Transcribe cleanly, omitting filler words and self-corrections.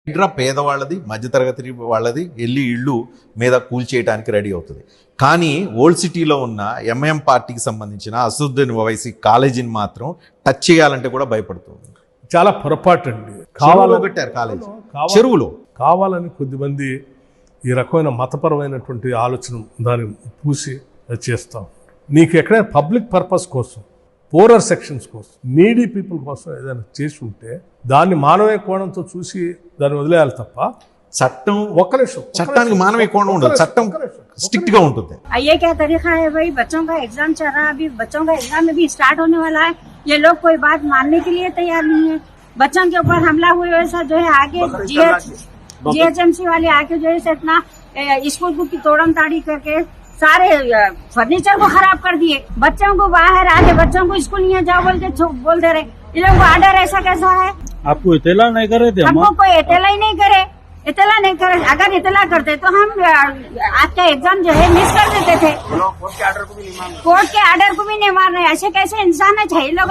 హైడ్రా పేదవాళ్ళది, మధ్యతరగతి వాళ్ళది, వెళ్ళి ఇళ్ళు మీద కూల్చేయడానికి రెడీ అవుతుంది. కానీ ఓల్డ్ సిటీలో ఉన్న ఎంఐఎం పార్టీకి సంబంధించిన అసదుద్దీన్ ఓవైసీ కాలేజీని మాత్రం టచ్ చేయాలంటే కూడా భయపడుతుంది. చాలా పొరపాటు అండి. చెరువులో పెట్టారు కాలేజీ, చెరువులో కావాలని కొద్దిమంది ఈ రకమైన మతపరమైనటువంటి ఆలోచన దాన్ని పూసి అది చేస్తాం. నీకు ఎక్కడైనా పబ్లిక్ పర్పస్ కోసం, పోరర్ సెక్షన్స్ కోసం, నీడీ పీపుల్ కోసం ఏదైనా చేసి ఉంటే దాన్ని మానవీయ కోణంతో చూసి దాన్ని వదిలేయాలి తప్ప చట్టం ఒక్క నిమిషం చట్టానికి మానవీయ కోణం ఉండదు, చట్టం స్ట్రిక్ట్ గా ఉంటుంది. ये क्या तरीका है भाई? बच्चों का एग्जाम चल रहा है, अभी बच्चों का एग्जाम भी स्टार्ट होने वाला है. ये लोग कोई बात मानने के लिए तैयार नहीं है. बच्चों के ऊपर हमला हुए वैसा जो है आगे GHMC वाले आके जो है इतना स्कूल की तोड़म ताड़ी करके सारे फर्नीचर को खराब कर दिए. बच्चों को बाहर आके बच्चों को स्कूल नहीं जाओ बोल के बोल दे रहे. ये लोग को आर्डर ऐसा कैसा है? आपको इतला नहीं करे थे? हमको कोई इतला ही नहीं करे. इतला नहीं करे. अगर इतला करते तो हम आज का एग्जाम जो है मिस कर देते थे. कोर्ट के आर्डर को भी नहीं मान रहे. ऐसे कैसे इंसान है? चाहिए लोग